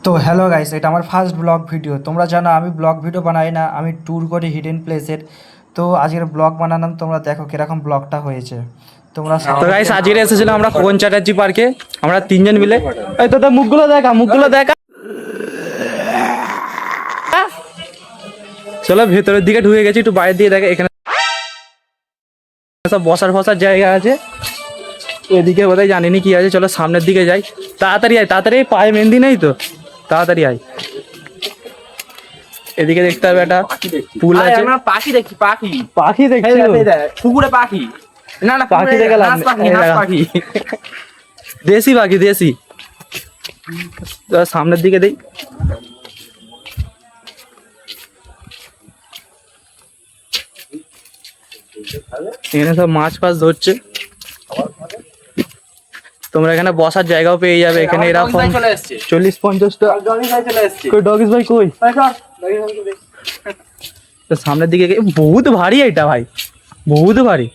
তো hello guys, এটা আমার ফার্স্ট ব্লগ ভিডিও। তোমরা জানো আমি ব্লগ ভিডিও বানাই না, আমি ট্যুর করি হিডেন প্লেসের। তো আজকের ব্লগ বানালাম, তোমরা দেখো কিরকম ব্লগটা হয়েছে। তোমরা তো গাইস আজকে এসেছিলাম আমরা খোকন চ্যাটার্জি পার্কে, আমরা তিনজন মিলে। এই তো মুখগুলো দেখা, মুখগুলো দেখা। চলো ভেতরের দিকে ঢুকে গেছি, একটু বাইরের দিকে দেখে। এখানে সব বসার জায়গা আছে, এদিকে বোধহয় জানিনি কি আছে। চলো সামনের দিকে যাই, তাড়াতাড়ি আয়, তাড়াতাড়ি। পায়ে মেহেন্দি নেই তো, তাড়াতাড়ি আয়। এদিকে দেখতে হবে একটা পুল আছে। পাখি দেখছি, পাখি পাখি দেখছি, পুকুরে পাখি। না না, পাখি দেখে লাভ নেই। পাখি দেশি পাখি, দেশি। সামনের দিকে দেই। এখানে সব মাছ ফাছ ধরছে। তোমরা এখানে বসার জায়গাও পেয়ে যাবে। এখানে এরকম 40-50টা ডগিস ভাই কই। সামনের দিকে বহুত ভারী এটা ভাই, বহুত ভারী।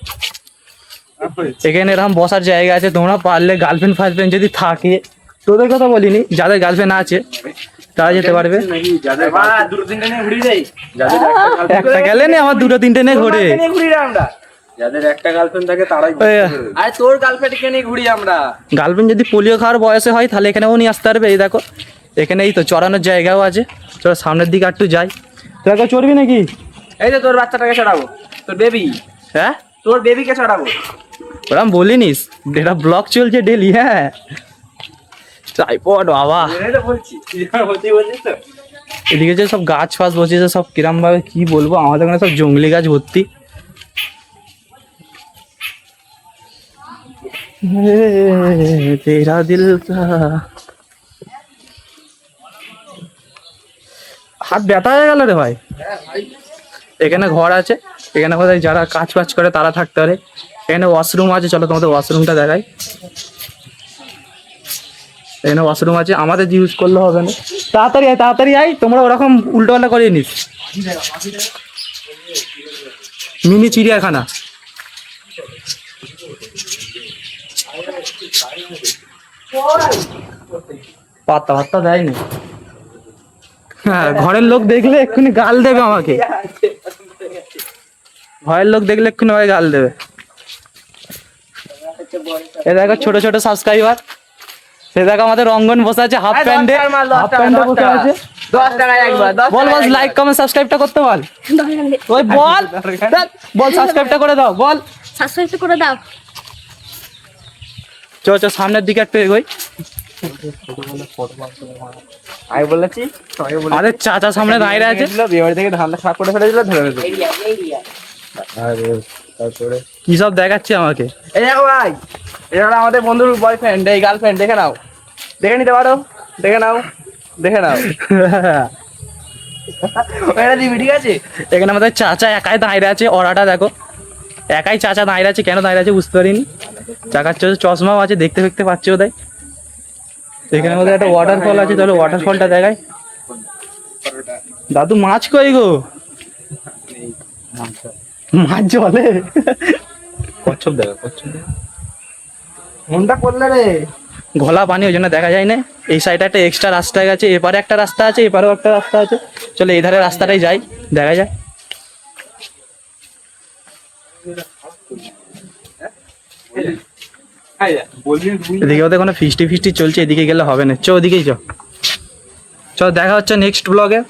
এখানে এরকম বসার জায়গা আছে। তোমরা পারলে গার্লফ্রেন্ড ফার্লফ্রেন্ড যদি থাকে, তোদের কথা বলিনি, যাদের গার্লফ্রেন্ড আছে তারা যেতে পারবে। একটা গেলে না, আমার দুটো তিনটে নিয়ে ঘুরে। যাদের একটা গার্লফ্রেন্ড থাকে তারাই। আরে তোর গার্লফ্রেন্ডকে নিয়ে ঘুরি আমরা। গার্লফ্রেন্ড যদি পোলিও খাওয়ার বয়সে হয় তাহলে এখানেও নিয়ে আসতে পারবে। এই দেখো এখানে এই তো চড়ানোর জায়গাও আছে। চলো সামনের দিকে একটু যাই। তোরা কেউ চড়বি নাকি? এই যে তোর বাচ্চাটাকে চড়াবো, তোর বেবি। হ্যাঁ, তোর বেবিকে চড়াবো। ওরকম বলিনিস, এটা ব্লগ চলছে ডেলি। হ্যাঁ, ট্রাইপড বাবা। বলছিস তো। এদিকে যে সব গাছ ফাছ বসেছে, সব কিরম ভাবে কি বলবো, আমাদের এখানে সব জঙ্গলি গাছ ভর্তি। তেরা দিল কা হাত ব্যথা হয়ে গেল রে ভাই। এখানে ঘর আছে, এখানে বোধহয় যারা কাজ বাজ করে তারা থাকতে পারে। এখানে ওয়াশরুম আছে, চলো তোমাদের ওয়াশরুমটা দেখাই। এখানে ওয়াশরুম আছে, আমাদের ইউজ করলে হবে না। তাড়াতাড়ি আয়, তাড়াতাড়ি আয়। তোমরা ওরকম উল্টো পাল্টা করে নিস। মিনি চিড়িয়াখানা। পাত্তা পাত্তা দেয়নি। হ্যাঁ, ঘরের লোক দেখলে এক্ষুনি গাল দেবে আমাকে। ঘরের লোক দেখলে এক্ষুনি আমাকে গাল দেবে। এ দেখো ছোট ছোট সাবস্ক্রাইবার। সে দেখো আমাদের রঙ্গন বসে আছে হাফ প্যান্টে, বসে আছে। 10 টাকায় একবার। বল বল, লাইক কমেন্ট সাবস্ক্রাইবটা করতে বল। ওই বল বল, সাবস্ক্রাইবটা করে দাও, বল সাবস্ক্রাইব করে দাও। চো চো সামনের দিকে একটু এগোই। আমি বলেছি, আরে চাচা সামনে দাঁড়িয়ে আছে। বিয়ে বাড়ি থেকে ধানটা শাক করে ফেলেছিল, ধরে ফেলেছিল। আরে তারপরে কি সব দেখাচ্ছে আমাকে। এই দেখো ভাই, এটা হলো আমাদের বন্ধুর বয়ফ্রেন্ড, এই গার্লফ্রেন্ড। দেখে নাও, দেখে নিতে পারো, দেখে নাও, দেখে নাও। ওটা দিবি, ঠিক আছে? এখানে আমাদের চাচা একাই দাঁড়িয়ে আছে। ওরাটা দেখো, একাই চাচা দাঁড়িয়ে আছে। কেন দাঁড়িয়ে আছে বুঝতে পারিনি। চাকার চশমাও আছে, দেখতে দেখতে পাচ্ছে ওদের। এখানে মধ্যে একটা ওয়াটারফল আছে, চলো ওয়াটারফলটা দেখাই। দাদু মাছ কই গো? মাছ জলে কচ্ছপ দেখো, কচ্ছপ মনটা করলে রে। ঘোলা পানি, ওই জন্য দেখা যায় না। এই সাইডে একটা এক্সট্রা রাস্তা গেছে, এপারে একটা রাস্তা আছে, এপারেও একটা রাস্তা আছে। চলো এই ধারে রাস্তাটাই যাই, দেখা যায়। এদিকে ওদের কোনো ফিস্টি চলছে, এদিকে গেলে হবে না। চো ওদিকেই চো। দেখা হচ্ছে নেক্সট ব্লগে।